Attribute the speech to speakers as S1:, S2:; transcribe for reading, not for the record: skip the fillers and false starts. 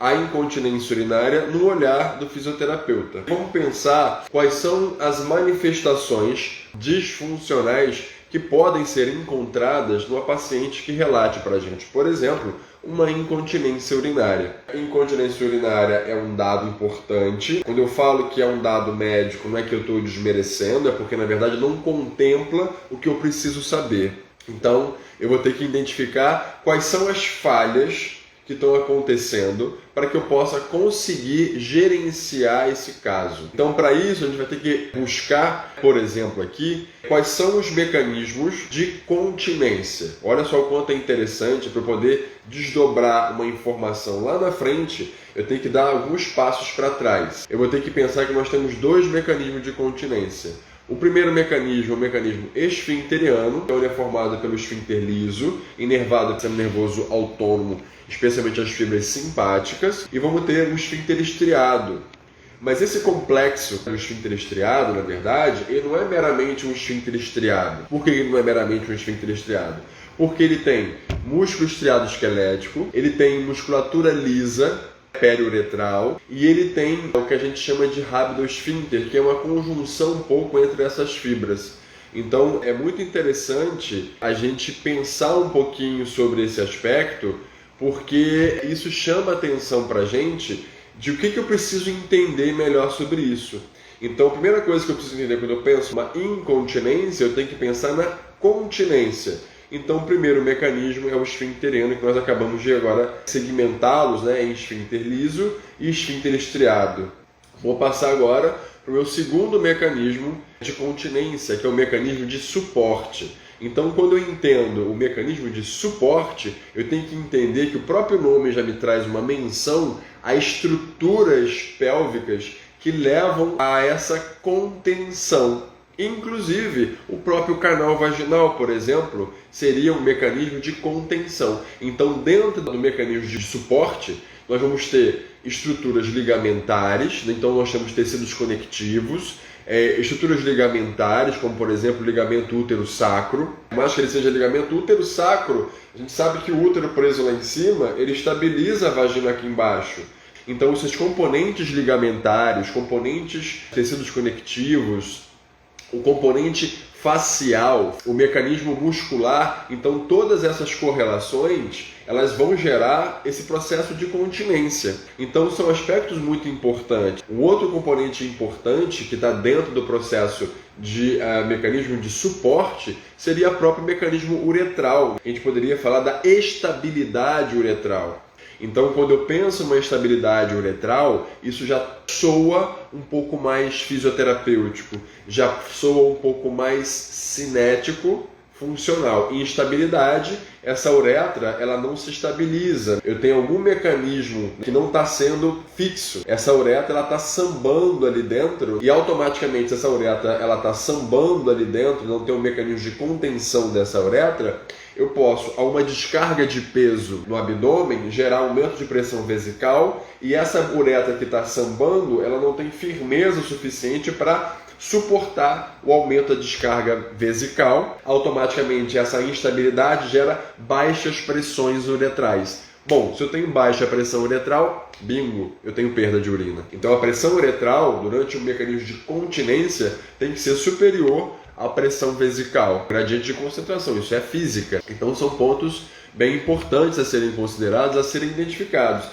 S1: a incontinência urinária no olhar do fisioterapeuta. Vamos pensar quais são as manifestações disfuncionais que podem ser encontradas numa paciente que relate para a gente. Por exemplo, uma incontinência urinária. Incontinência urinária é um dado importante. Quando eu falo que é um dado médico, não é que eu estou desmerecendo, é porque na verdade não contempla o que eu preciso saber. Então, eu vou ter que identificar quais são as falhas que estão acontecendo para que eu possa conseguir gerenciar esse caso. Então, para isso, a gente vai ter que buscar, por exemplo, aqui, quais são os mecanismos de continência. Olha só o quanto é interessante para eu poder desdobrar uma informação lá na frente, eu tenho que dar alguns passos para trás. Eu vou ter que pensar que nós temos dois mecanismos de continência. O primeiro mecanismo é o mecanismo esfincteriano, então ele é formado pelo esfíncter liso, inervado pelo sistema nervoso autônomo, especialmente as fibras simpáticas, e vamos ter o esfíncter estriado. Mas esse complexo do esfíncter estriado, na verdade, ele não é meramente um esfíncter estriado. Por que ele não é meramente um esfíncter estriado? Porque ele tem músculo estriado esquelético, ele tem musculatura lisa, periuretral, e ele tem o que a gente chama de rabidoesfíncter, que é uma conjunção um pouco entre essas fibras. Então é muito interessante a gente pensar um pouquinho sobre esse aspecto, porque isso chama atenção para a gente de o que eu preciso entender melhor sobre isso. Então a primeira coisa que eu preciso entender quando eu penso uma incontinência, eu tenho que pensar na continência. Então, o primeiro mecanismo é o esfincteriano, que nós acabamos de agora segmentá-los, em esfíncter liso e esfíncter estriado. Vou passar agora para o meu segundo mecanismo de continência, que é o mecanismo de suporte. Então, quando eu entendo o mecanismo de suporte, eu tenho que entender que o próprio nome já me traz uma menção a estruturas pélvicas que levam a essa contenção. Inclusive, o próprio canal vaginal, por exemplo, seria um mecanismo de contenção. Então, dentro do mecanismo de suporte, nós vamos ter estruturas ligamentares, então nós temos tecidos conectivos, estruturas ligamentares, como por exemplo o ligamento útero-sacro. Mas que ele seja ligamento útero-sacro, a gente sabe que o útero preso lá em cima, ele estabiliza a vagina aqui embaixo. Então, esses componentes ligamentares, componentes tecidos conectivos, o componente facial, o mecanismo muscular, então todas essas correlações, elas vão gerar esse processo de continência. Então são aspectos muito importantes. Um outro componente importante que está dentro do processo de mecanismo de suporte seria o próprio mecanismo uretral. A gente poderia falar da estabilidade uretral. Então, quando eu penso em uma estabilidade uretral, isso já soa um pouco mais fisioterapêutico, já soa um pouco mais cinético, funcional. Em estabilidade, essa uretra ela não se estabiliza. Eu tenho algum mecanismo que não está sendo fixo. Essa uretra está sambando ali dentro e automaticamente essa uretra está sambando ali dentro, não tem um mecanismo de contenção dessa uretra. Eu posso, a uma descarga de peso no abdômen, gerar aumento de pressão vesical e essa uretra que está sambando, ela não tem firmeza o suficiente para suportar o aumento da descarga vesical. Automaticamente essa instabilidade gera baixas pressões uretrais. Bom, se eu tenho baixa pressão uretral, bingo, eu tenho perda de urina. Então a pressão uretral, durante o mecanismo de continência, tem que ser superior à pressão vesical, gradiente de concentração, isso é física. Então são pontos bem importantes a serem considerados, a serem identificados.